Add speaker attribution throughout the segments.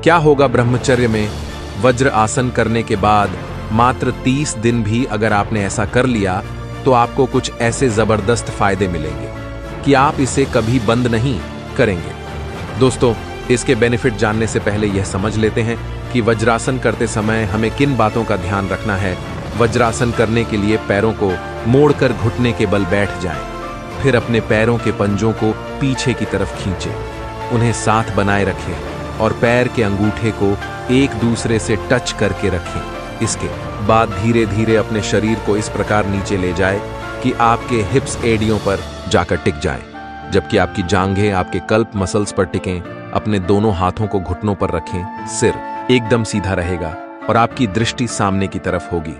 Speaker 1: क्या होगा ब्रह्मचर्य में वज्र आसन करने के बाद मात्र 30 दिन भी अगर आपने ऐसा कर लिया तो आपको कुछ ऐसे जबरदस्त फायदे मिलेंगे कि आप इसे कभी बंद नहीं करेंगे। दोस्तों, इसके बेनिफिट जानने से पहले यह समझ लेते हैं कि वज्रासन करते समय हमें किन बातों का ध्यान रखना है। वज्रासन करने के लिए पैरों को मोड़कर घुटने के बल बैठ जाएं। फिर अपने पैरों के पंजों को पीछे की तरफ खींचें, उन्हें साथ बनाए रखें और पैर के अंगूठे को एक दूसरे से टच करके रखें। इसके बाद धीरे धीरे अपने शरीर को इस प्रकार नीचे ले जाए कि आपके हिप्स एड़ियों पर जाकर टिक जाएं, जबकि आपकी जांघें आपके कल्प मसल्स पर टिकें। अपने दोनों हाथों को घुटनों पर रखें। सिर एकदम सीधा रहेगा और आपकी दृष्टि सामने की तरफ होगी।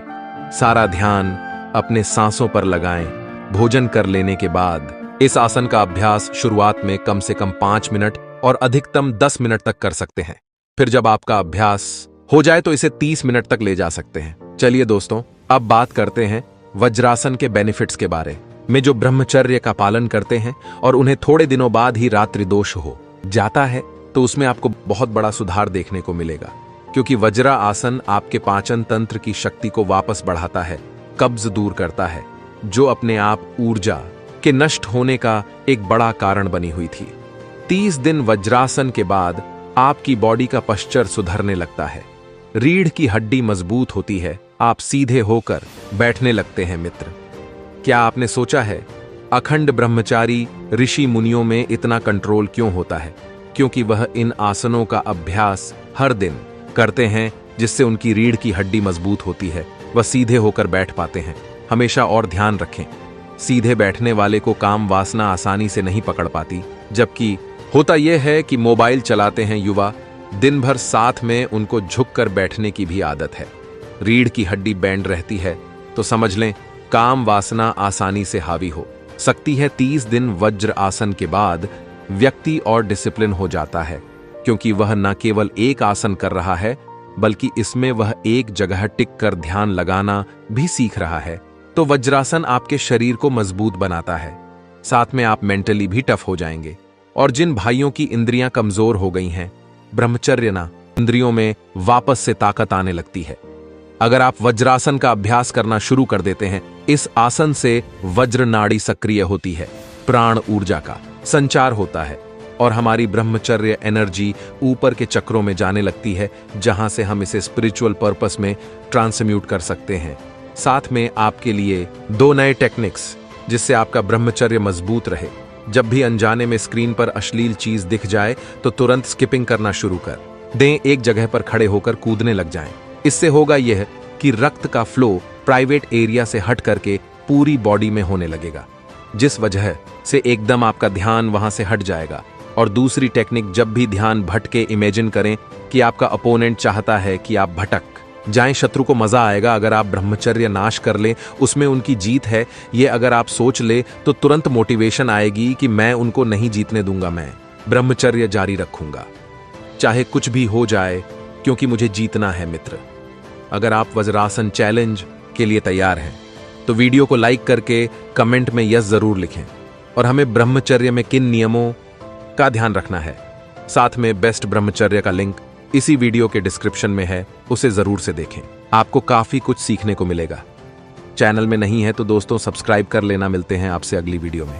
Speaker 1: सारा ध्यान अपने सांसों पर लगाएं। भोजन कर लेने के बाद इस आसन का अभ्यास शुरुआत में कम से कम 5 मिनट और अधिकतम 10 मिनट तक कर सकते हैं। फिर जब आपका अभ्यास हो जाए तो इसे 30 मिनट तक ले जा सकते हैं। चलिए दोस्तों, अब बात करते हैं वज्रासन के बेनिफिट्स के बारे में। जो ब्रह्मचर्य का पालन करते हैं और उन्हें थोड़े दिनों बाद ही रात्रि दोष हो जाता है तो उसमें आपको बहुत बड़ा सुधार देखने को मिलेगा, क्योंकि वज्रा आसन आपके पाचन तंत्र की शक्ति को वापस बढ़ाता है, कब्ज दूर करता है, जो अपने आप ऊर्जा के नष्ट होने का एक बड़ा कारण बनी हुई थी। 30 दिन वज्रासन के बाद आपकी बॉडी का पश्चर सुधरने लगता है, रीढ़ की हड्डी मजबूत होती है, आप सीधे होकर बैठने लगते हैं। मित्र, क्या आपने सोचा है अखंड ब्रह्मचारी ऋषि मुनियों में इतना कंट्रोल क्यों होता है? क्योंकि वह इन आसनों का अभ्यास हर दिन करते हैं, जिससे उनकी रीढ़ की हड्डी मजबूत होती है, वह सीधे होकर बैठ पाते हैं। हमेशा और ध्यान रखें, सीधे बैठने वाले को काम वासना आसानी से नहीं पकड़ पाती, जबकि होता यह है कि मोबाइल चलाते हैं युवा, दिन भर साथ में उनको झुककर बैठने की भी आदत है। रीढ़ की हड्डी बैंड रहती है तो समझ लें काम वासना आसानी से हावी हो सकती है। 30 दिन वज्र आसन के बाद व्यक्ति और डिसिप्लिन हो जाता है, क्योंकि वह न केवल एक आसन कर रहा है बल्कि इसमें वह एक जगह टिक कर ध्यान लगाना भी सीख रहा है। तो वज्रासन आपके शरीर को मजबूत बनाता है, साथ में आप मेंटली भी टफ हो जाएंगे। और जिन भाइयों की इंद्रियां कमजोर हो गई हैं, ब्रह्मचर्य ना इंद्रियों में वापस से ताकत आने लगती है। अगर आप वज्रासन का अभ्यास करना शुरू कर देते हैं, इस आसन से वज्र नाड़ी सक्रिय होती है, प्राण ऊर्जा का संचार होता है और हमारी ब्रह्मचर्य एनर्जी ऊपर के चक्रों में जाने लगती है, जहां से हम इसे स्पिरिचुअल पर्पस में ट्रांसम्यूट कर सकते हैं। साथ में आपके लिए 2 नए टेक्निक्स, जिससे आपका ब्रह्मचर्य मजबूत रहे। जब भी अनजाने में स्क्रीन पर अश्लील चीज दिख जाए तो तुरंत स्किपिंग करना शुरू कर दें, एक जगह पर खड़े होकर कूदने लग जाएं। इससे होगा यह कि रक्त का फ्लो प्राइवेट एरिया से हट करके पूरी बॉडी में होने लगेगा, जिस वजह से एकदम आपका ध्यान वहां से हट जाएगा। और दूसरी टेक्निक, जब भी ध्यान भटके, इमेजिन करें कि आपका अपोनेंट चाहता है कि आप भटक जाएं। शत्रु को मजा आएगा अगर आप ब्रह्मचर्य नाश कर लें, उसमें उनकी जीत है ये अगर आप सोच ले तो तुरंत मोटिवेशन आएगी कि मैं उनको नहीं जीतने दूंगा, मैं ब्रह्मचर्य जारी रखूंगा चाहे कुछ भी हो जाए, क्योंकि मुझे जीतना है। मित्र, अगर आप वज्रासन चैलेंज के लिए तैयार हैं तो वीडियो को लाइक करके कमेंट में यस जरूर लिखें और हमें ब्रह्मचर्य में किन नियमों का ध्यान रखना है, साथ में बेस्ट ब्रह्मचर्य का लिंक इसी वीडियो के डिस्क्रिप्शन में है, उसे जरूर से देखें। आपको काफी कुछ सीखने को मिलेगा। चैनल में नहीं है तो दोस्तों सब्सक्राइब कर लेना। मिलते हैं आपसे अगली वीडियो में।